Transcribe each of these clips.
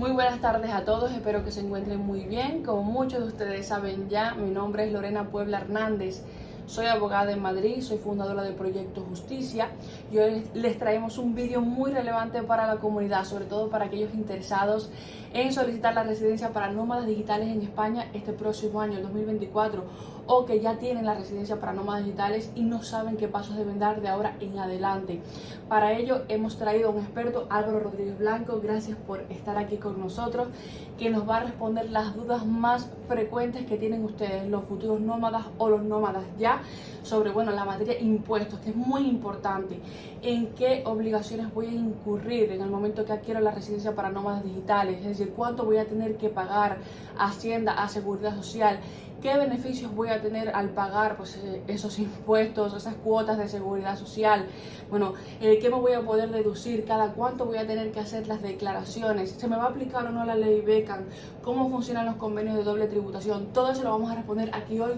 Muy buenas tardes a todos, espero que se encuentren muy bien. Como muchos de ustedes saben ya, mi nombre es Lorena Puebla Hernández. Soy abogada en Madrid, soy fundadora del Proyecto Justicia y hoy les traemos un vídeo muy relevante para la comunidad, sobre todo para aquellos interesados en solicitar la residencia para nómadas digitales en España este próximo año, el 2024, o que ya tienen la residencia para nómadas digitales y no saben qué pasos deben dar de ahora en adelante. Para ello hemos traído a un experto, Álvaro Rodríguez Blanco. Gracias por estar aquí con nosotros, que nos va a responder las dudas más frecuentes que tienen ustedes, los futuros nómadas o los nómadas ya, sobre la materia impuestos, que es muy importante. En qué obligaciones voy a incurrir en el momento que adquiero la residencia para nómadas digitales, es decir, cuánto voy a tener que pagar a Hacienda, a Seguridad Social, qué beneficios voy a tener al pagar esos impuestos, esas cuotas de seguridad social, qué me voy a poder deducir, cada cuánto voy a tener que hacer las declaraciones, se me va a aplicar o no la ley Beckham, cómo funcionan los convenios de doble tributación. Todo eso lo vamos a responder aquí hoy.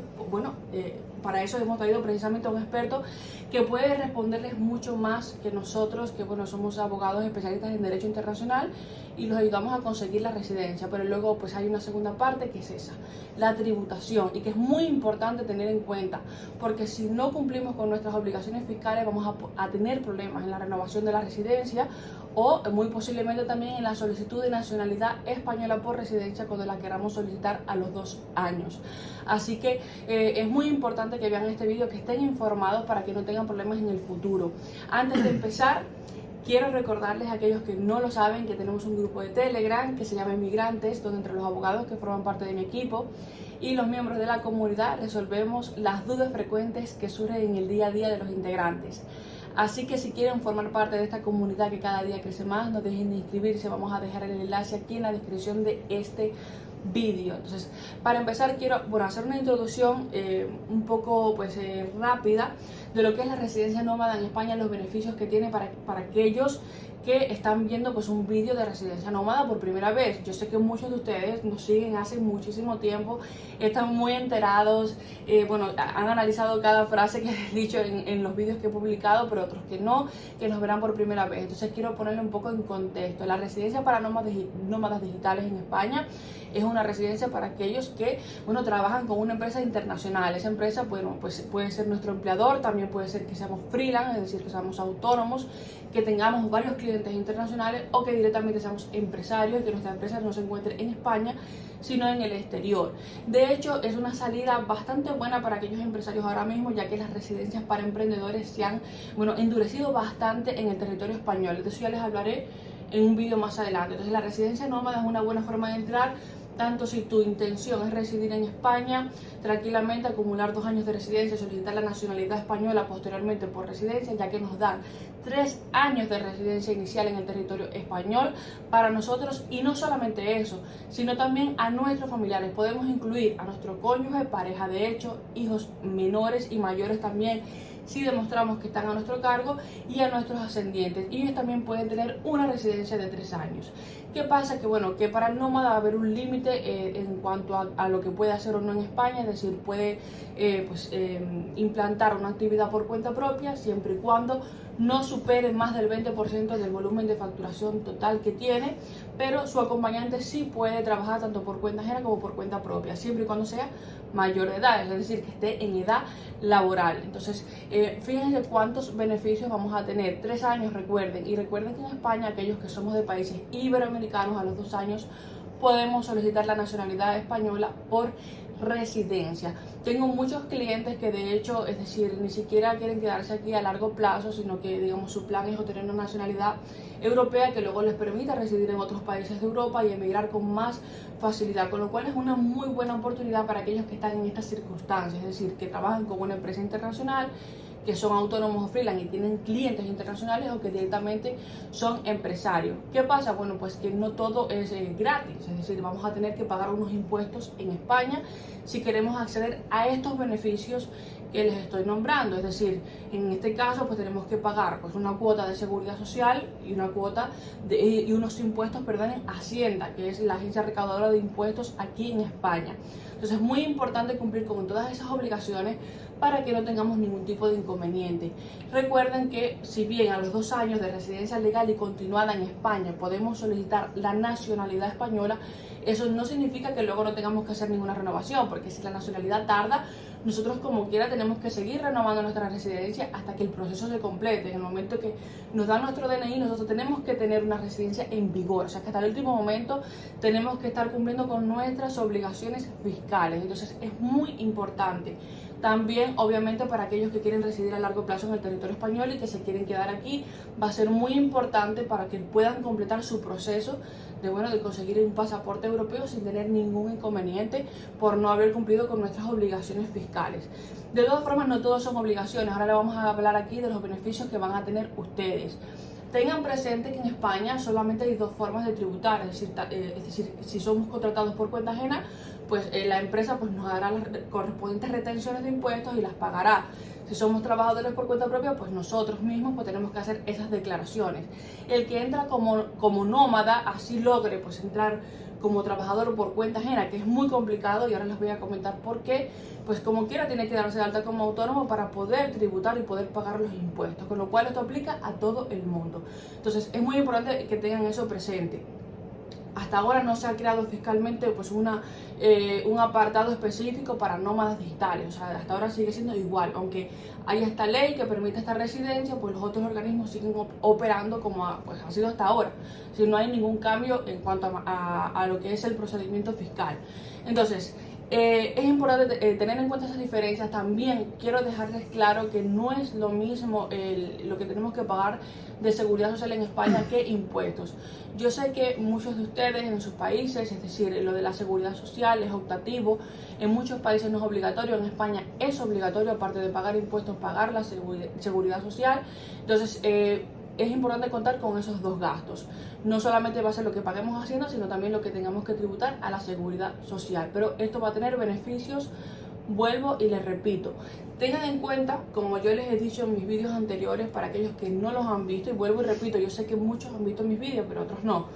Para eso hemos traído precisamente a un experto que puede responderles mucho más que nosotros, que somos abogados especialistas en Derecho Internacional y los ayudamos a conseguir la residencia. Pero luego hay una segunda parte, que es esa, la tributación, y que es muy importante tener en cuenta, porque si no cumplimos con nuestras obligaciones fiscales vamos a tener problemas en la renovación de la residencia o muy posiblemente también en la solicitud de nacionalidad española por residencia cuando la queramos solicitar a los 2 años. Así que es muy importante que vean este vídeo, que estén informados para que no tengan problemas en el futuro. Antes de empezar, quiero recordarles a aquellos que no lo saben que tenemos un grupo de Telegram que se llama Inmigrantes, donde entre los abogados que forman parte de mi equipo y los miembros de la comunidad resolvemos las dudas frecuentes que surgen en el día a día de los integrantes. Así que si quieren formar parte de esta comunidad que cada día crece más, no dejen de inscribirse. Vamos a dejar el enlace aquí en la descripción de este vídeo. Entonces, para empezar quiero hacer una introducción un poco rápida de lo que es la residencia nómada en España, los beneficios que tiene para aquellos que están viendo un vídeo de residencia nómada por primera vez. Yo sé que muchos de ustedes nos siguen hace muchísimo tiempo, están muy enterados, han analizado cada frase que he dicho en los vídeos que he publicado, pero otros que no, que nos verán por primera vez. Entonces quiero ponerle un poco en contexto. La residencia para nómadas digitales en España es una residencia para aquellos que trabajan con una empresa internacional. Esa empresa puede ser nuestro empleador, también puede ser que seamos freelance, es decir, que seamos autónomos, que tengamos varios clientes internacionales, o que directamente seamos empresarios y que nuestra empresa no se encuentre en España sino en el exterior. De hecho, es una salida bastante buena para aquellos empresarios ahora mismo, ya que las residencias para emprendedores se han endurecido bastante en el territorio español. De eso ya les hablaré en un vídeo más adelante. Entonces, la residencia nómada es una buena forma de entrar, tanto si tu intención es residir en España, tranquilamente acumular 2 años de residencia, solicitar la nacionalidad española posteriormente por residencia, ya que nos dan 3 años de residencia inicial en el territorio español para nosotros. Y no solamente eso, sino también a nuestros familiares. Podemos incluir a nuestro cónyuge, pareja de hecho, hijos menores y mayores también, si demostramos que están a nuestro cargo, y a nuestros ascendientes. Y ellos también pueden tener una residencia de 3 años. ¿Qué pasa? Que para el nómada va a haber un límite en cuanto a lo que puede hacer o no en España, es decir, puede implantar una actividad por cuenta propia siempre y cuando no supere más del 20% del volumen de facturación total que tiene, pero su acompañante sí puede trabajar tanto por cuenta ajena como por cuenta propia, siempre y cuando sea mayor de edad, es decir, que esté en edad laboral. Entonces, fíjense cuántos beneficios vamos a tener. 3 años, recuerden, y recuerden que en España, aquellos que somos de países iberoamericanos, a los 2 años podemos solicitar la nacionalidad española por residencia. Tengo muchos clientes que de hecho, es decir, ni siquiera quieren quedarse aquí a largo plazo, sino que su plan es obtener una nacionalidad europea que luego les permita residir en otros países de Europa y emigrar con más facilidad, con lo cual es una muy buena oportunidad para aquellos que están en estas circunstancias, es decir, que trabajan con una empresa internacional, que son autónomos o freelance y tienen clientes internacionales, o que directamente son empresarios. ¿Qué pasa? Que no todo es gratis, es decir, vamos a tener que pagar unos impuestos en España si queremos acceder a estos beneficios que les estoy nombrando. Es decir, en este caso tenemos que pagar una cuota de seguridad social y una cuota y unos impuestos, perdón, en Hacienda, que es la agencia recaudadora de impuestos aquí en España. Entonces es muy importante cumplir con todas esas obligaciones para que no tengamos ningún tipo de inconveniente. Recuerden que si bien a los 2 años de residencia legal y continuada en España podemos solicitar la nacionalidad española, eso no significa que luego no tengamos que hacer ninguna renovación, porque si la nacionalidad tarda, nosotros como quiera tenemos que seguir renovando nuestra residencia hasta que el proceso se complete. En el momento que nos dan nuestro DNI, nosotros tenemos que tener una residencia en vigor, o sea que hasta el último momento tenemos que estar cumpliendo con nuestras obligaciones fiscales. Entonces es muy importante. También, obviamente, para aquellos que quieren residir a largo plazo en el territorio español y que se quieren quedar aquí, va a ser muy importante para que puedan completar su proceso de conseguir un pasaporte europeo sin tener ningún inconveniente por no haber cumplido con nuestras obligaciones fiscales. De todas formas, no todos son obligaciones. Ahora le vamos a hablar aquí de los beneficios que van a tener ustedes. Tengan presente que en España solamente hay 2 formas de tributar, es decir, si somos contratados por cuenta ajena, pues la empresa pues nos dará las correspondientes retenciones de impuestos y las pagará. Si somos trabajadores por cuenta propia, pues nosotros mismos pues tenemos que hacer esas declaraciones. El que entra como nómada, así logre pues entrar como trabajador por cuenta ajena, que es muy complicado y ahora les voy a comentar por qué, pues como quiera tiene que darse de alta como autónomo para poder tributar y poder pagar los impuestos, con lo cual esto aplica a todo el mundo. Entonces es muy importante que tengan eso presente. Hasta ahora no se ha creado fiscalmente pues un apartado específico para nómadas digitales, o sea, hasta ahora sigue siendo igual, aunque hay esta ley que permite esta residencia, pues los otros organismos siguen operando como pues, ha sido hasta ahora, si no hay ningún cambio en cuanto a lo que es el procedimiento fiscal. Entonces, es importante tener en cuenta esas diferencias. También quiero dejarles claro que no es lo mismo lo que tenemos que pagar de seguridad social en España que impuestos. Yo sé que muchos de ustedes en sus países, es decir, lo de la seguridad social es optativo, en muchos países no es obligatorio, en España es obligatorio, aparte de pagar impuestos, pagar la seguridad social. Entonces, es importante contar con esos 2 gastos. No solamente va a ser lo que paguemos Hacienda, sino también lo que tengamos que tributar a la seguridad social. Pero esto va a tener beneficios, vuelvo y les repito. Tengan en cuenta, como yo les he dicho en mis vídeos anteriores, para aquellos que no los han visto, y vuelvo y repito, yo sé que muchos han visto mis vídeos, pero otros no.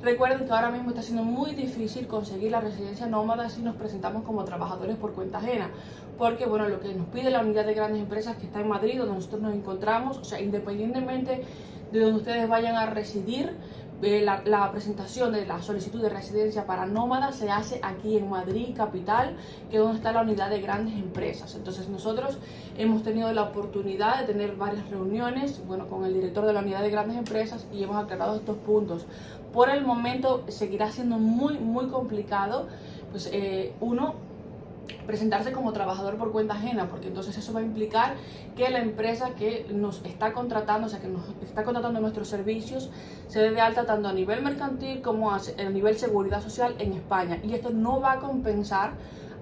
Recuerden que ahora mismo está siendo muy difícil conseguir la residencia nómada si nos presentamos como trabajadores por cuenta ajena, porque bueno, lo que nos pide la unidad de grandes empresas que está en Madrid, donde nosotros nos encontramos, o sea, independientemente de donde ustedes vayan a residir, la presentación de la solicitud de residencia para nómadas se hace aquí en Madrid capital, que es donde está la unidad de grandes empresas. Entonces nosotros hemos tenido la oportunidad de tener varias reuniones, bueno, con el director de la unidad de grandes empresas y hemos aclarado estos puntos. Por el momento seguirá siendo muy complicado, pues presentarse como trabajador por cuenta ajena, porque entonces eso va a implicar que la empresa que nos está contratando, o sea, que nos está contratando nuestros servicios, se dé de alta tanto a nivel mercantil como a nivel seguridad social en España, y esto no va a compensar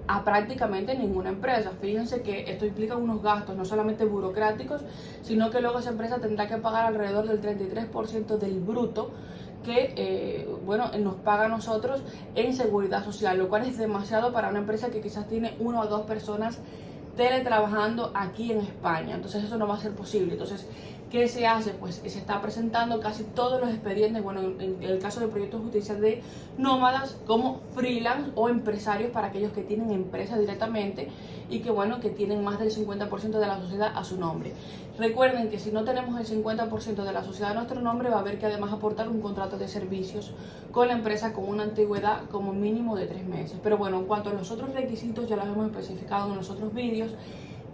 a prácticamente ninguna empresa. Fíjense que esto implica unos gastos no solamente burocráticos, sino que luego esa empresa tendrá que pagar alrededor del 33% del bruto que nos paga a nosotros en seguridad social, lo cual es demasiado para una empresa que quizás tiene 1 o 2 personas teletrabajando aquí en España. Entonces eso no va a ser posible. Entonces, ¿qué se hace? Pues se está presentando casi todos los expedientes, bueno, en el caso de Proyecto Justicia, de nómadas como freelance o empresarios para aquellos que tienen empresa directamente y que bueno, que tienen más del 50% de la sociedad a su nombre. Recuerden que si no tenemos el 50% de la sociedad a nuestro nombre, va a haber que además aportar un contrato de servicios con la empresa con una antigüedad como mínimo de 3 meses. Pero bueno, en cuanto a los otros requisitos, ya los hemos especificado en los otros vídeos.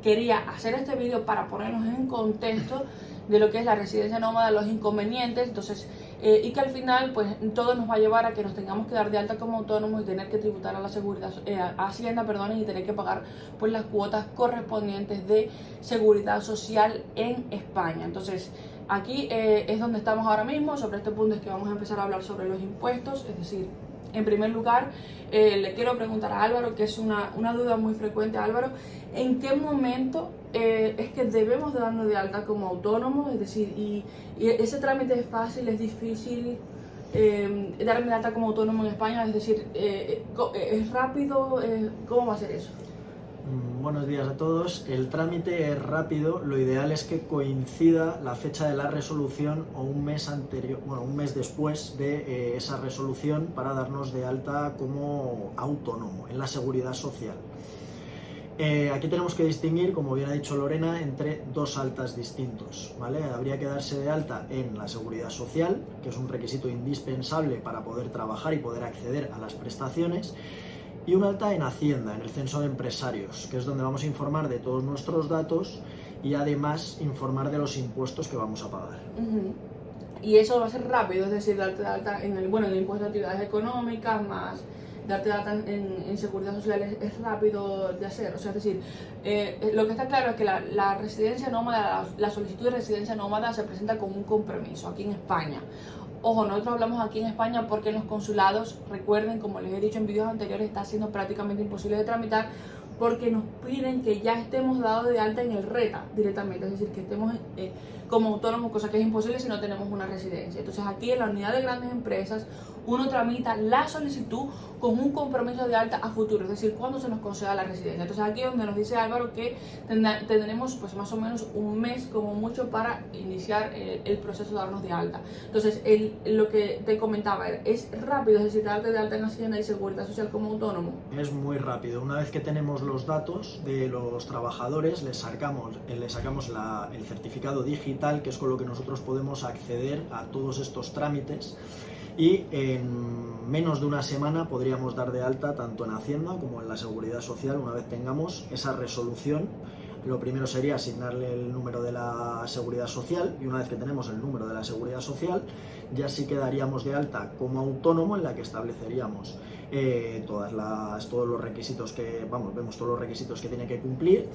Quería hacer este vídeo para ponernos en contexto de lo que es la residencia nómada, los inconvenientes, entonces, y que al final pues todo nos va a llevar a que nos tengamos que dar de alta como autónomos y tener que tributar a la seguridad, a Hacienda, perdón, y tener que pagar pues las cuotas correspondientes de seguridad social en España. Entonces, aquí es donde estamos ahora mismo. Sobre este punto es que vamos a empezar a hablar sobre los impuestos, es decir, en primer lugar, le quiero preguntar a Álvaro, que es una duda muy frecuente. Álvaro, ¿en qué momento es que debemos de darnos de alta como autónomos? Es decir, y ese trámite es fácil, es difícil darme de alta como autónomo en España, es decir, ¿es rápido? ¿Cómo va a ser eso? buenos días a todos. El trámite es rápido, lo ideal es que coincida la fecha de la resolución o un mes anterior, bueno, un mes después de esa resolución para darnos de alta como autónomo en la Seguridad Social. Aquí tenemos que distinguir, como bien ha dicho Lorena, entre dos altas distintos, ¿vale? Habría que darse de alta en la Seguridad Social, que es un requisito indispensable para poder trabajar y poder acceder a las prestaciones, y un alta en Hacienda, en el Censo de Empresarios, que es donde vamos a informar de todos nuestros datos y además informar de los impuestos que vamos a pagar. Y eso va a ser rápido, es decir, darte de alta en el impuesto de actividades económicas, más darte de alta en seguridad social es rápido de hacer. O sea, es decir, lo que está claro es que la residencia nómada, la solicitud de residencia nómada se presenta con un compromiso aquí en España. Ojo, nosotros hablamos aquí en España porque en los consulados, recuerden, como les he dicho en vídeos anteriores, está siendo prácticamente imposible de tramitar porque nos piden que ya estemos dados de alta en el RETA directamente, es decir, que estemos como autónomos, cosa que es imposible si no tenemos una residencia. Entonces aquí en la unidad de grandes empresas uno tramita la solicitud con un compromiso de alta a futuro, es decir, cuando se nos conceda la residencia. Entonces aquí es donde nos dice Álvaro que tendremos pues más o menos un mes como mucho para iniciar el proceso de darnos de alta. Entonces lo que te comentaba es rápido, es decir, darte de alta en Hacienda y Seguridad Social como autónomo. Es muy rápido. Una vez que tenemos los datos de los trabajadores, les sacamos el certificado digital, que es con lo que nosotros podemos acceder a todos estos trámites, y en menos de una semana podríamos dar de alta tanto en Hacienda como en la Seguridad Social una vez tengamos esa resolución. Lo primero sería asignarle el número de la Seguridad Social y una vez que tenemos el número de la Seguridad Social ya sí quedaríamos de alta como autónomo, en la que estableceríamos todos los requisitos vemos todos los requisitos que tiene que cumplir,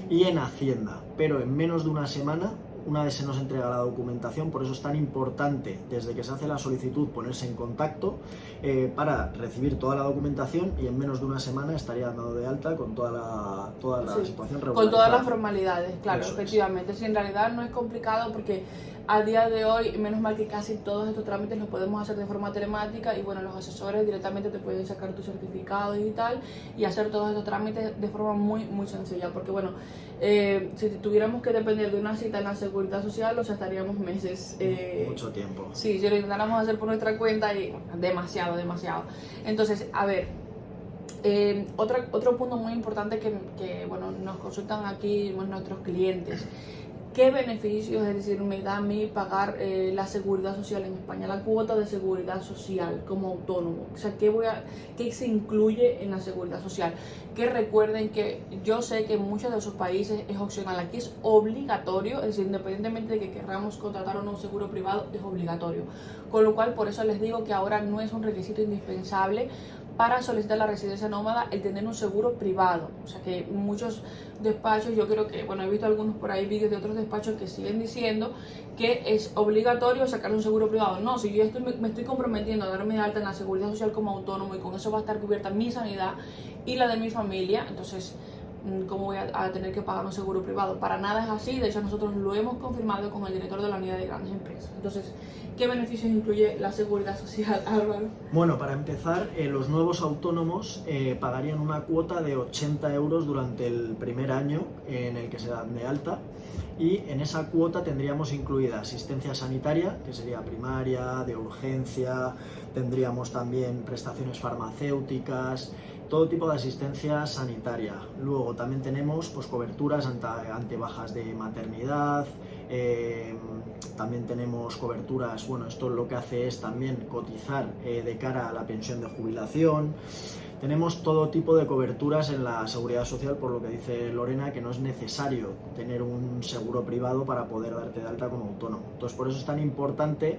y en Hacienda, pero en menos de una semana, una vez se nos entrega la documentación. Por eso es tan importante desde que se hace la solicitud ponerse en contacto para recibir toda la documentación, y en menos de una semana estaría dado de alta con toda la situación regularizada. Con todas las formalidades, claro, Eso efectivamente. Si en realidad no es complicado porque a día de hoy, menos mal que casi todos estos trámites los podemos hacer de forma telemática y bueno, los asesores directamente te pueden sacar tu certificado digital y hacer todos estos trámites de forma muy, muy sencilla. Porque bueno, si tuviéramos que depender de una cita en la Seguridad Social, o sea, estaríamos meses. Mucho tiempo. Sí, si lo intentáramos hacer por nuestra cuenta, y demasiado. Entonces, a ver, otro punto muy importante que bueno, nos consultan aquí nuestros clientes. ¿Qué beneficios, es decir, me da a mí pagar la seguridad social en España, la cuota de seguridad social como autónomo? O sea, ¿qué se incluye en la seguridad social? Que recuerden que yo sé que en muchos de esos países es opcional, aquí es obligatorio, es decir, independientemente de que queramos contratar o no un seguro privado, es obligatorio. Con lo cual, por eso les digo que ahora no es un requisito indispensable para solicitar la residencia nómada el tener un seguro privado. O sea que muchos despachos, yo creo que, bueno, he visto algunos por ahí vídeos de otros despachos que siguen diciendo que es obligatorio sacar un seguro privado. No, si yo me estoy comprometiendo a darme de alta en la Seguridad Social como autónomo y con eso va a estar cubierta mi sanidad y la de mi familia, entonces ¿cómo voy a tener que pagar un seguro privado? Para nada es así. De hecho, nosotros lo hemos confirmado con el director de la unidad de grandes empresas. Entonces, ¿qué beneficios incluye la seguridad social, Álvaro? Bueno, para empezar, los nuevos autónomos pagarían una cuota de 80 euros durante el primer año en el que se dan de alta, y en esa cuota tendríamos incluida asistencia sanitaria, que sería primaria, de urgencia, tendríamos también prestaciones farmacéuticas, todo tipo de asistencia sanitaria. Luego también tenemos pues coberturas ante bajas de maternidad, también tenemos coberturas, bueno, esto lo que hace es también cotizar de cara a la pensión de jubilación. Tenemos todo tipo de coberturas en la seguridad social, por lo que dice Lorena, que no es necesario tener un seguro privado para poder darte de alta como autónomo. Entonces, por eso es tan importante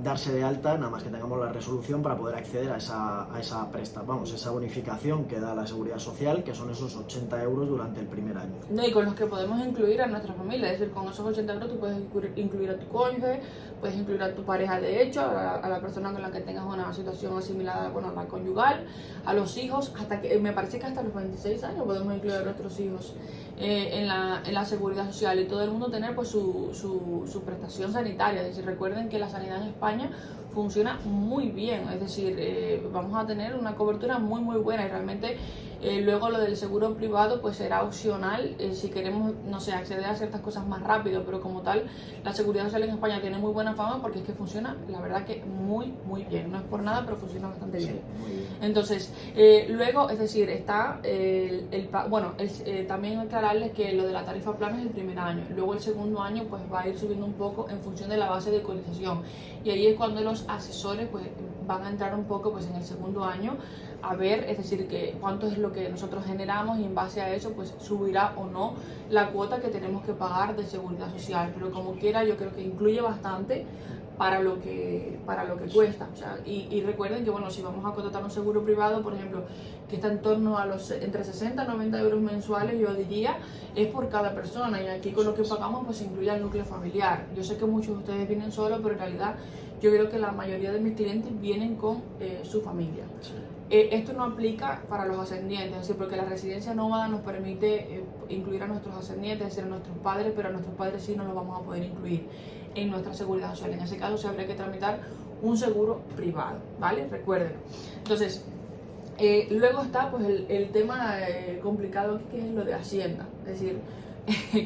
darse de alta, nada más que tengamos la resolución, para poder acceder a esa bonificación que da la seguridad social, que son esos 80 euros durante el primer año. No, y con los que podemos incluir a nuestra familia, es decir, con esos 80 euros tú puedes incluir a tu cónyuge, puedes incluir a tu pareja de hecho, a la persona con la que tengas una situación asimilada con la conyugal, a los hijos, hasta que me parece que hasta los 26 años podemos incluir a nuestros hijos en la seguridad social, y todo el mundo tener pues su prestación sanitaria. Es decir, recuerden que la sanidad en España funciona muy bien, es decir, vamos a tener una cobertura muy buena y realmente luego lo del seguro privado pues será opcional si queremos, no sé, acceder a ciertas cosas más rápido, pero como tal la seguridad social en España tiene muy buena fama porque es que funciona, la verdad que muy bien, no es por nada, pero funciona bastante bien. Entonces, luego, es decir, está también aclararles que lo de la tarifa plana es el primer año, luego el segundo año pues va a ir subiendo un poco en función de la base de cotización y ahí es cuando los asesores pues van a entrar un poco pues en el segundo año a ver, es decir, que cuánto es lo que nosotros generamos y en base a eso pues subirá o no la cuota que tenemos que pagar de seguridad social, pero como quiera yo creo que incluye bastante para lo que cuesta, o sea, y recuerden que bueno, si vamos a contratar un seguro privado, por ejemplo, que está en torno a los entre 60 y 90 euros mensuales, yo diría, es por cada persona, y aquí con lo que pagamos pues incluye el núcleo familiar. Yo sé que muchos de ustedes vienen solos, pero en realidad yo creo que la mayoría de mis clientes vienen con su familia. Esto no aplica para los ascendientes, es decir, porque la residencia nómada nos permite incluir a nuestros ascendientes, es decir, a nuestros padres, pero a nuestros padres sí no los vamos a poder incluir en nuestra seguridad social. En ese caso se habría que tramitar un seguro privado, ¿vale? Recuerden. Entonces, luego está pues el tema complicado aquí, que es lo de Hacienda, es decir,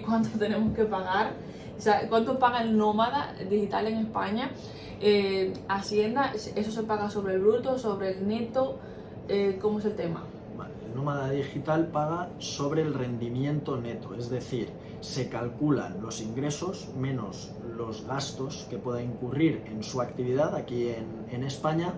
cuánto tenemos que pagar, o sea, cuánto paga el nómada digital en España. Hacienda, eso se paga sobre el bruto, sobre el neto, ¿cómo es el tema? Vale, el nómada digital paga sobre el rendimiento neto, es decir, se calculan los ingresos menos los gastos que pueda incurrir en su actividad aquí en España,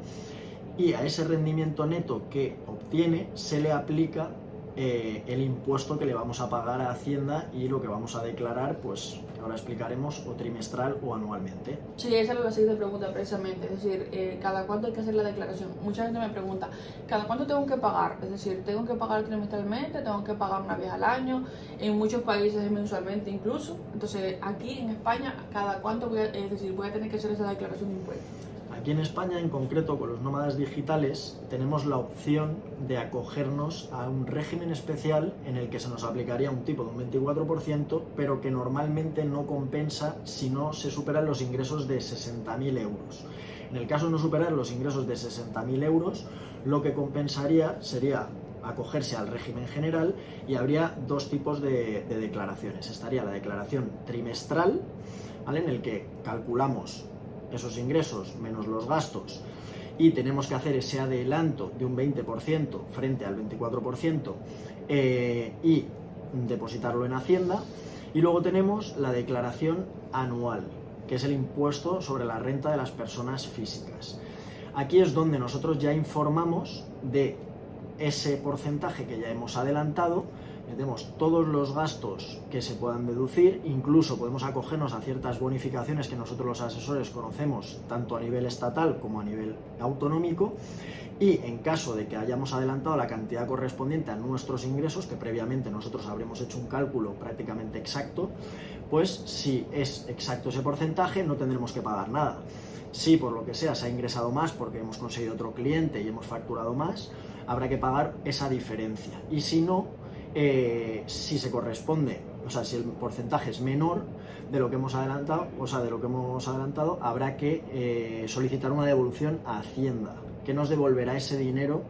y a ese rendimiento neto que obtiene se le aplica el impuesto que le vamos a pagar a Hacienda y lo que vamos a declarar, pues que ahora explicaremos, o trimestral o anualmente. Sí, esa es la siguiente pregunta precisamente, es decir, ¿cada cuánto hay que hacer la declaración? Mucha gente me pregunta, ¿cada cuánto tengo que pagar? Es decir, ¿tengo que pagar trimestralmente? ¿Tengo que pagar una vez al año? En muchos países es mensualmente incluso. Entonces, aquí en España, ¿cada cuánto voy a tener que hacer esa declaración de impuestos? Aquí en España, en concreto con los nómadas digitales, tenemos la opción de acogernos a un régimen especial en el que se nos aplicaría un tipo de un 24%, pero que normalmente no compensa si no se superan los ingresos de 60.000 euros. En el caso de no superar los ingresos de 60.000 euros, lo que compensaría sería acogerse al régimen general y habría dos tipos de declaraciones. Estaría la declaración trimestral, ¿vale?, en el que calculamos esos ingresos menos los gastos y tenemos que hacer ese adelanto de un 20% frente al 24% y depositarlo en Hacienda. Y luego tenemos la declaración anual, que es el impuesto sobre la renta de las personas físicas. Aquí es donde nosotros ya informamos de ese porcentaje que ya hemos adelantado, metemos todos los gastos que se puedan deducir, incluso podemos acogernos a ciertas bonificaciones que nosotros los asesores conocemos tanto a nivel estatal como a nivel autonómico, y en caso de que hayamos adelantado la cantidad correspondiente a nuestros ingresos, que previamente nosotros habremos hecho un cálculo prácticamente exacto, pues si es exacto ese porcentaje no tendremos que pagar nada. Si por lo que sea se ha ingresado más porque hemos conseguido otro cliente y hemos facturado más, habrá que pagar esa diferencia, y si no, si se corresponde, o sea, si el porcentaje es menor de lo que hemos adelantado, habrá que solicitar una devolución a Hacienda, que nos devolverá ese dinero,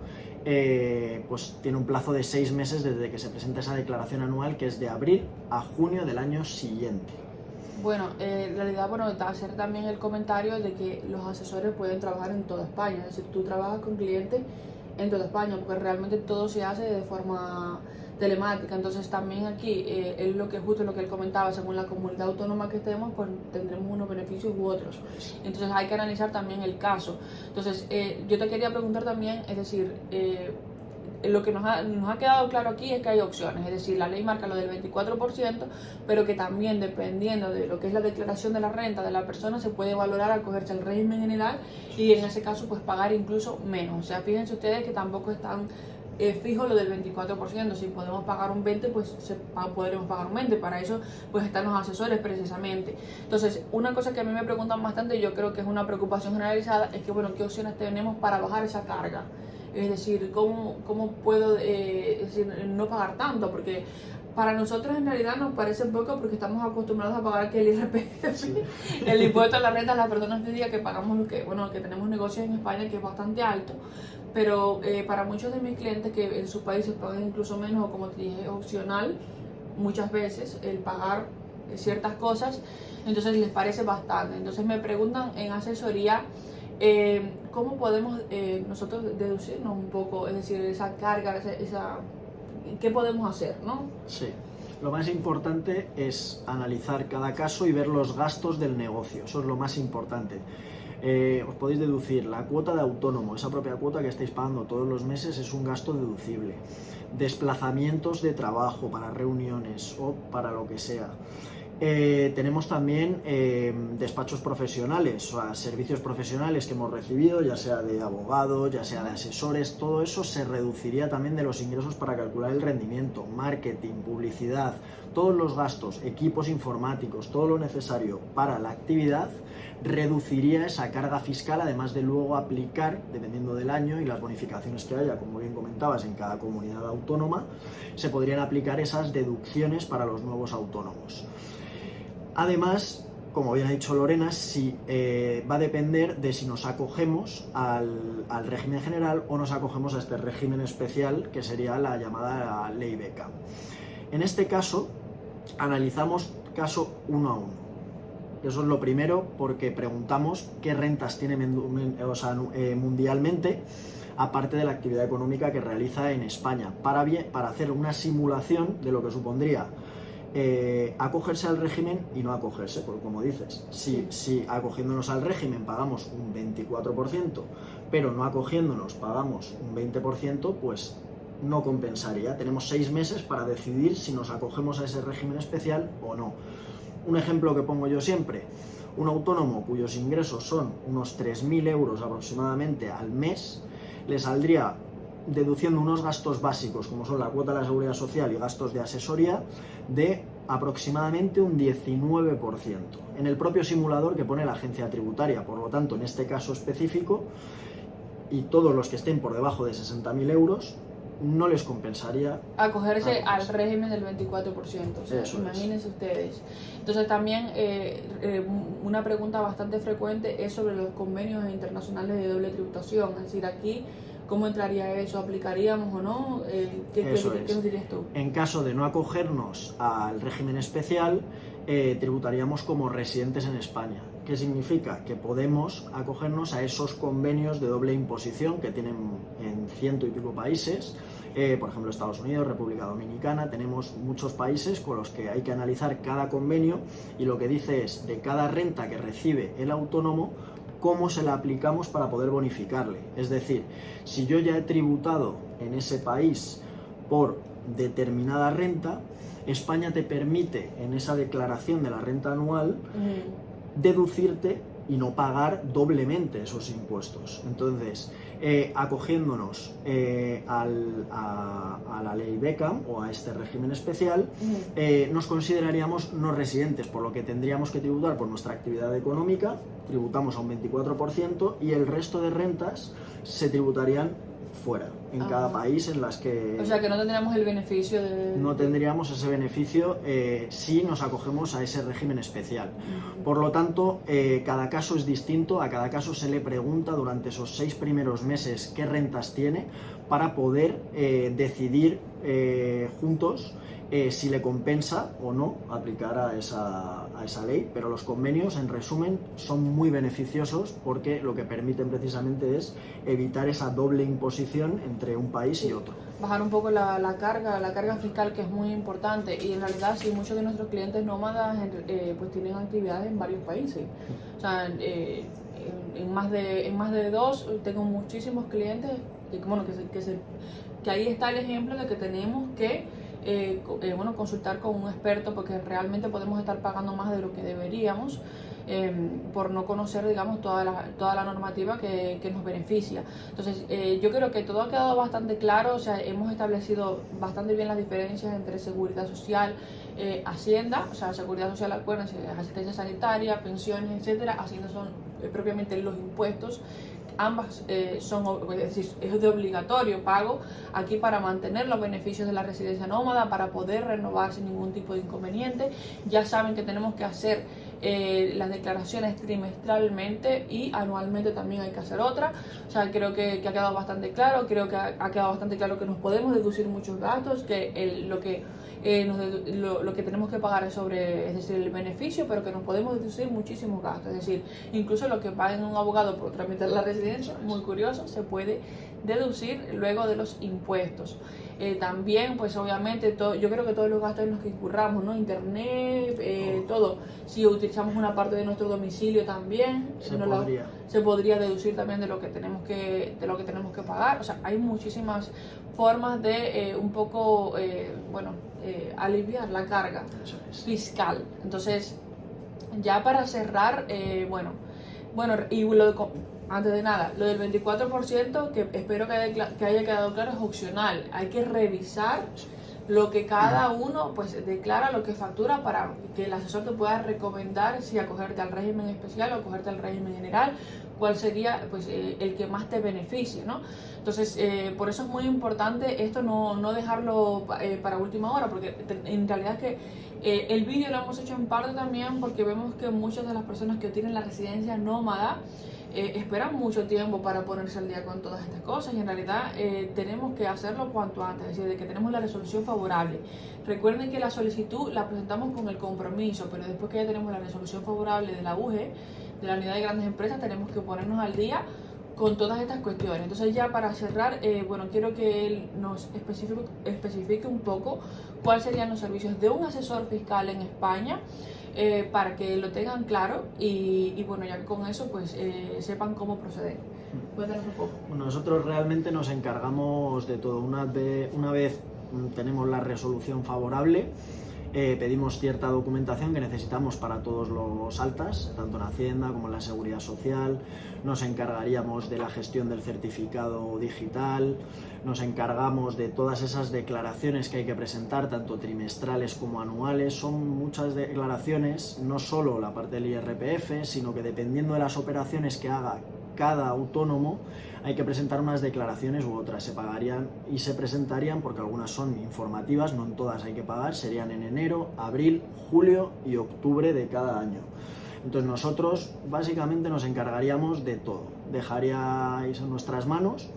pues tiene un plazo de 6 meses desde que se presenta esa declaración anual, que es de abril a junio del año siguiente. Bueno, en realidad, bueno, hacer también el comentario de que los asesores pueden trabajar en toda España, es decir, tú trabajas con clientes en toda España, porque realmente todo se hace de forma telemática. Entonces también aquí es lo que justo lo que él comentaba, según la comunidad autónoma que estemos, pues tendremos unos beneficios u otros. Entonces hay que analizar también el caso. Entonces yo te quería preguntar también, es decir, lo que nos ha quedado claro aquí es que hay opciones, es decir, la ley marca lo del 24%, pero que también dependiendo de lo que es la declaración de la renta de la persona se puede valorar acogerse al régimen general y en ese caso pues pagar incluso menos. O sea, fíjense ustedes que tampoco es tan fijo lo del 24%, si podemos pagar un 20% pues podremos pagar un 20%, para eso pues están los asesores precisamente. Entonces, una cosa que a mí me preguntan bastante y yo creo que es una preocupación generalizada es que, bueno, ¿qué opciones tenemos para bajar esa carga? Es decir, ¿cómo puedo no pagar tanto? Porque Para nosotros en realidad nos parece poco porque estamos acostumbrados a pagar que el IRPF, sí. El impuesto a la renta de las personas físicas que pagamos, que tenemos negocios en España, que es bastante alto, pero para muchos de mis clientes que en sus países pagan incluso menos, o como te dije, opcional muchas veces el pagar ciertas cosas, entonces les parece bastante. Entonces me preguntan en asesoría cómo podemos nosotros deducirnos un poco, es decir, esa carga, ¿qué podemos hacer, no? Sí. Lo más importante es analizar cada caso y ver los gastos del negocio. Eso es lo más importante. Os podéis deducir la cuota de autónomo, esa propia cuota que estáis pagando todos los meses es un gasto deducible. Desplazamientos de trabajo para reuniones o para lo que sea. Tenemos también despachos profesionales, o sea, servicios profesionales que hemos recibido, ya sea de abogados, ya sea de asesores, todo eso se reduciría también de los ingresos para calcular el rendimiento, marketing, publicidad, todos los gastos, equipos informáticos, todo lo necesario para la actividad, reduciría esa carga fiscal, además de luego aplicar, dependiendo del año y las bonificaciones que haya, como bien comentabas, en cada comunidad autónoma, se podrían aplicar esas deducciones para los nuevos autónomos. Además, como bien ha dicho Lorena, va a depender de si nos acogemos al régimen general o nos acogemos a este régimen especial, que sería la llamada Ley Beckham. En este caso, analizamos caso uno a uno. Eso es lo primero, porque preguntamos qué rentas tiene mundialmente, aparte de la actividad económica que realiza en España, para hacer una simulación de lo que supondría acogerse al régimen y no acogerse, porque como dices, si acogiéndonos al régimen pagamos un 24%, pero no acogiéndonos pagamos un 20%, pues no compensaría. Tenemos 6 meses para decidir si nos acogemos a ese régimen especial o no. Un ejemplo que pongo yo siempre, un autónomo cuyos ingresos son unos 3.000 euros aproximadamente al mes, le saldría, deduciendo unos gastos básicos como son la cuota de la seguridad social y gastos de asesoría, de aproximadamente un 19% en el propio simulador que pone la agencia tributaria. Por lo tanto, en este caso específico, y todos los que estén por debajo de 60.000 euros, no les compensaría acogerse al régimen del 24%, o sea, imagínense ustedes. Entonces también una pregunta bastante frecuente es sobre los convenios internacionales de doble tributación, es decir, aquí ¿cómo entraría eso? ¿Aplicaríamos o no? ¿Qué nos dirías tú? En caso de no acogernos al régimen especial, tributaríamos como residentes en España. ¿Qué significa? Que podemos acogernos a esos convenios de doble imposición que tienen en 100 y pico países, por ejemplo Estados Unidos, República Dominicana. Tenemos muchos países con los que hay que analizar cada convenio, y lo que dice es de cada renta que recibe el autónomo, cómo se la aplicamos para poder bonificarle. Es decir, si yo ya he tributado en ese país por determinada renta, España te permite en esa declaración de la renta anual deducirte y no pagar doblemente esos impuestos. Entonces, acogiéndonos a la ley Beckham o a este régimen especial, nos consideraríamos no residentes, por lo que tendríamos que tributar por nuestra actividad económica, tributamos a un 24%, y el resto de rentas se tributarían fuera, en cada país en las que... O sea, que no tendríamos el beneficio de... No tendríamos ese beneficio si nos acogemos a ese régimen especial. Por lo tanto, cada caso es distinto, a cada caso se le pregunta durante esos 6 primeros meses qué rentas tiene, para poder decidir juntos si le compensa o no aplicar a esa ley. Pero los convenios, en resumen, son muy beneficiosos porque lo que permiten precisamente es evitar esa doble imposición entre un país y otro. Bajar un poco la carga fiscal, que es muy importante, y en realidad sí, muchos de nuestros clientes nómadas pues tienen actividades en varios países. O sea, en más de 2 tengo muchísimos clientes que ahí está el ejemplo de que tenemos que consultar con un experto, porque realmente podemos estar pagando más de lo que deberíamos por no conocer, digamos, toda la normativa que nos beneficia. Entonces, yo creo que todo ha quedado bastante claro. O sea, hemos establecido bastante bien las diferencias entre seguridad social, Hacienda. O sea, seguridad social, acuérdense, asistencia sanitaria, pensiones, etcétera. Hacienda son propiamente los impuestos ambas es decir, es de obligatorio pago aquí para mantener los beneficios de la residencia nómada, para poder renovar sin ningún tipo de inconveniente. Ya saben que tenemos que hacer las declaraciones trimestralmente y anualmente también hay que hacer otra. O sea, creo que ha quedado bastante claro, creo que ha quedado bastante claro que nos podemos deducir muchos gastos, que lo que tenemos que pagar es decir, el beneficio, pero que nos podemos deducir muchísimos gastos. Es decir, incluso lo que pague un abogado por tramitar la residencia, muy curioso, se puede deducir luego de los impuestos. También, pues obviamente, yo creo que todos los gastos en los que incurramos, ¿no? Internet, todo. Si utilizamos una parte de nuestro domicilio también, se podría deducir también de lo que tenemos que pagar. O sea, hay muchísimas formas de un poco, aliviar la carga fiscal. Entonces, ya para cerrar, antes de nada, lo del 24%, que espero que haya quedado claro, es opcional. Hay que revisar lo que cada uno pues declara, lo que factura, para que el asesor te pueda recomendar si acogerte al régimen especial o acogerte al régimen general, cuál sería pues el que más te beneficie, ¿no? Entonces, por eso es muy importante esto, no dejarlo para última hora, porque en realidad es que el vídeo lo hemos hecho en parte también porque vemos que muchas de las personas que tienen la residencia nómada esperan mucho tiempo para ponerse al día con todas estas cosas, y en realidad tenemos que hacerlo cuanto antes, es decir, de que tenemos la resolución favorable. Recuerden que la solicitud la presentamos con el compromiso, pero después que ya tenemos la resolución favorable de la UGE, de la Unidad de Grandes Empresas, tenemos que ponernos al día con todas estas cuestiones. Entonces, ya para cerrar, quiero que él nos especifique un poco cuáles serían los servicios de un asesor fiscal en España, para que lo tengan claro y ya que con eso pues sepan cómo proceder. Cuéntanos un poco. Bueno, nosotros realmente nos encargamos de todo. Una vez tenemos la resolución favorable, pedimos cierta documentación que necesitamos para todos los altas, tanto en Hacienda como en la Seguridad Social. Nos encargaríamos de la gestión del certificado digital, nos encargamos de todas esas declaraciones que hay que presentar, tanto trimestrales como anuales. Son muchas declaraciones, no solo la parte del IRPF, sino que dependiendo de las operaciones que haga cada autónomo, hay que presentar unas declaraciones u otras. Se pagarían y se presentarían, porque algunas son informativas, no en todas hay que pagar, serían en enero, abril, julio y octubre de cada año. Entonces nosotros básicamente nos encargaríamos de todo, dejaríais en nuestras manos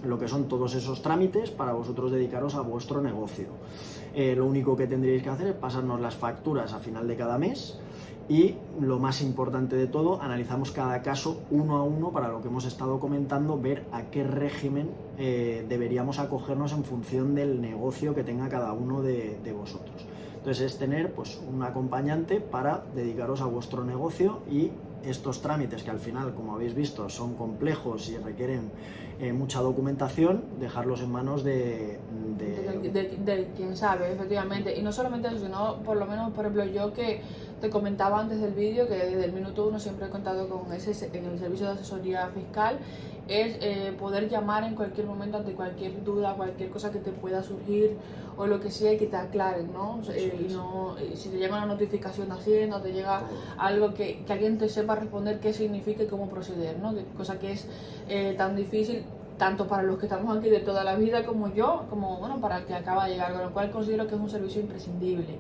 lo que son todos esos trámites para vosotros dedicaros a vuestro negocio. Lo único que tendríais que hacer es pasarnos las facturas a final de cada mes. Y lo más importante de todo, analizamos cada caso uno a uno para lo que hemos estado comentando, ver a qué régimen deberíamos acogernos en función del negocio que tenga cada uno de vosotros. Entonces es tener pues un acompañante para dedicaros a vuestro negocio, y estos trámites, que al final, como habéis visto, son complejos y requieren mucha documentación, dejarlos en manos de quien sabe, efectivamente. Y no solamente eso, sino por lo menos, por ejemplo, yo que te comentaba antes del vídeo, que desde el minuto 1 siempre he contado con en el servicio de asesoría fiscal, es poder llamar en cualquier momento ante cualquier duda, cualquier cosa que te pueda surgir o lo que sea, y que te aclaren, ¿no? Si te llega una notificación de Hacienda, te llega algo que alguien te sepa responder qué significa y cómo proceder, ¿no? Cosa que es tan difícil tanto para los que estamos aquí de toda la vida como yo, como para el que acaba de llegar, con lo cual considero que es un servicio imprescindible.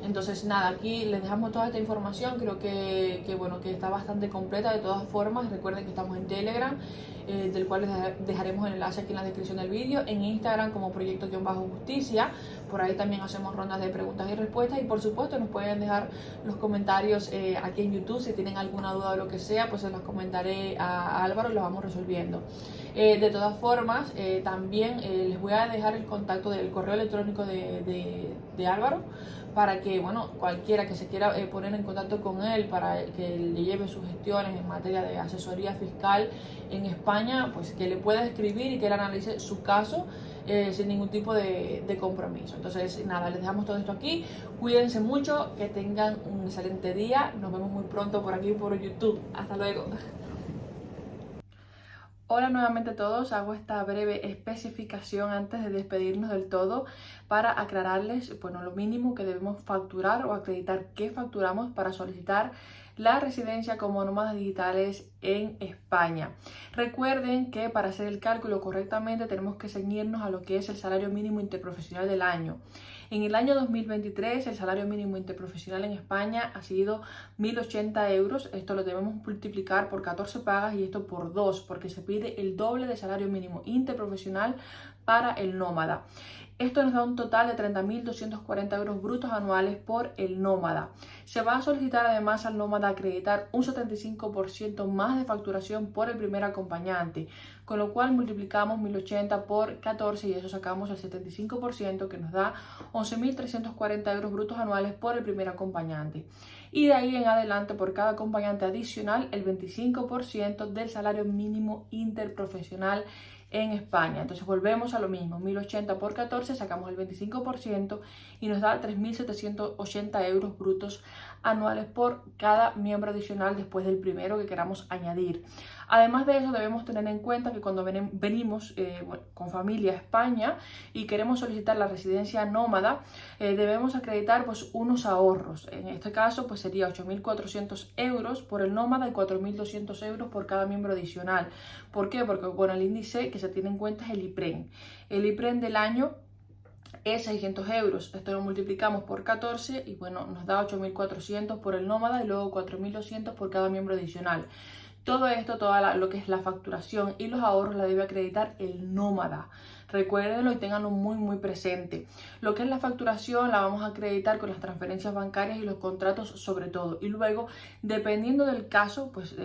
Entonces nada, aquí les dejamos toda esta información, creo que está bastante completa. De todas formas, recuerden que estamos en Telegram, del cual les dejaremos el enlace aquí en la descripción del vídeo, en Instagram como Proyecto-Justicia, por ahí también hacemos rondas de preguntas y respuestas, y por supuesto nos pueden dejar los comentarios aquí en YouTube, si tienen alguna duda o lo que sea, pues se los comentaré a Álvaro y los vamos resolviendo. De todas formas, también les voy a dejar el contacto del correo electrónico de Álvaro, para que cualquiera que se quiera poner en contacto con él para que le lleve sus gestiones en materia de asesoría fiscal en España, pues que le pueda escribir y que él analice su caso sin ningún tipo de compromiso. Entonces nada, les dejamos todo esto aquí, cuídense mucho, que tengan un excelente día, nos vemos muy pronto por aquí por YouTube, hasta luego. Hola nuevamente a todos, hago esta breve especificación antes de despedirnos del todo para aclararles lo mínimo que debemos facturar o acreditar que facturamos para solicitar la residencia como nómadas digitales en España. Recuerden que para hacer el cálculo correctamente tenemos que ceñirnos a lo que es el salario mínimo interprofesional del año. En el año 2023 el salario mínimo interprofesional en España ha sido 1.080 euros. Esto lo debemos multiplicar por 14 pagas y esto por 2 porque se pide el doble de salario mínimo interprofesional para el nómada. Esto nos da un total de 30.240 euros brutos anuales por el nómada. Se va a solicitar además al nómada acreditar un 75% más de facturación por el primer acompañante, con lo cual multiplicamos 1.080 por 14 y eso sacamos el 75% que nos da 11.340 euros brutos anuales por el primer acompañante. Y de ahí en adelante por cada acompañante adicional el 25% del salario mínimo interprofesional en España. Entonces volvemos a lo mismo, 1.080 por 14, sacamos el 25% y nos da 3.780 euros brutos anuales por cada miembro adicional después del primero que queramos añadir. Además de eso debemos tener en cuenta que cuando venimos con familia a España y queremos solicitar la residencia nómada, debemos acreditar pues unos ahorros. En este caso pues sería 8.400 euros por el nómada y 4.200 euros por cada miembro adicional. ¿Por qué? Porque bueno, el índice que se tiene en cuenta es el IPREN. El IPREN del año es 600 euros. Esto lo multiplicamos por 14 y bueno, nos da 8.400 por el nómada y luego 4.200 por cada miembro adicional. Todo esto, lo que es la facturación y los ahorros la debe acreditar el nómada. Recuérdenlo y ténganlo muy presente. Lo que es la facturación la vamos a acreditar con las transferencias bancarias y los contratos sobre todo. Y luego, dependiendo del caso, pues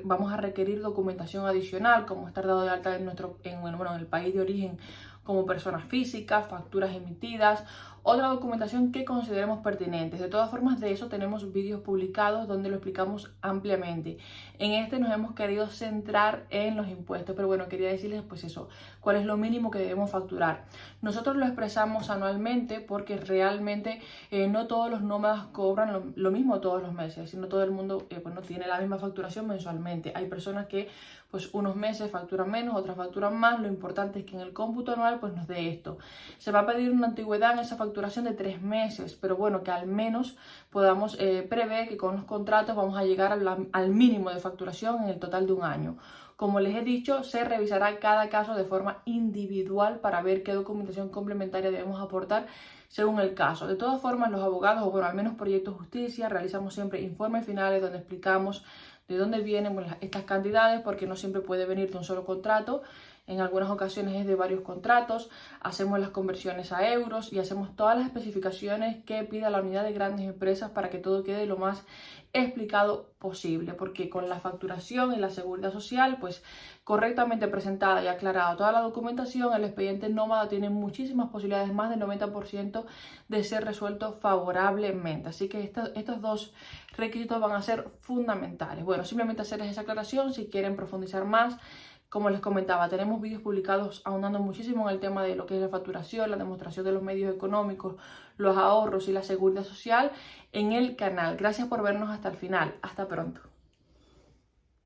vamos a requerir documentación adicional, como estar dado de alta en el país de origen como personas físicas, facturas emitidas, otra documentación que consideremos pertinentes. De todas formas, de eso tenemos vídeos publicados donde lo explicamos ampliamente. En este nos hemos querido centrar en los impuestos, pero bueno, quería decirles pues eso, cuál es lo mínimo que debemos facturar. Nosotros lo expresamos anualmente porque realmente no todos los nómadas cobran lo mismo todos los meses, sino todo el mundo no tiene la misma facturación mensualmente. Hay personas que pues unos meses facturan menos, otras facturan más. Lo importante es que en el cómputo anual pues nos dé esto. Se va a pedir una antigüedad en esa facturación de 3 meses, pero bueno, que al menos podamos prever que con los contratos vamos a llegar al mínimo de facturación en el total de un año. Como les he dicho, se revisará cada caso de forma individual para ver qué documentación complementaria debemos aportar según el caso. De todas formas, los abogados, o bueno, al menos Proyecto Justicia, realizamos siempre informes finales donde explicamos de dónde vienen estas cantidades, porque no siempre puede venir de un solo contrato. En algunas ocasiones es de varios contratos, hacemos las conversiones a euros y hacemos todas las especificaciones que pida la unidad de grandes empresas para que todo quede lo más explicado posible, porque con la facturación y la seguridad social, pues correctamente presentada y aclarada toda la documentación, el expediente nómada tiene muchísimas posibilidades, más del 90% de ser resuelto favorablemente. Así que estos dos requisitos van a ser fundamentales. Bueno, simplemente hacerles esa aclaración. Si quieren profundizar más, como les comentaba, tenemos vídeos publicados ahondando muchísimo en el tema de lo que es la facturación, la demostración de los medios económicos, los ahorros y la seguridad social en el canal. Gracias por vernos hasta el final. Hasta pronto.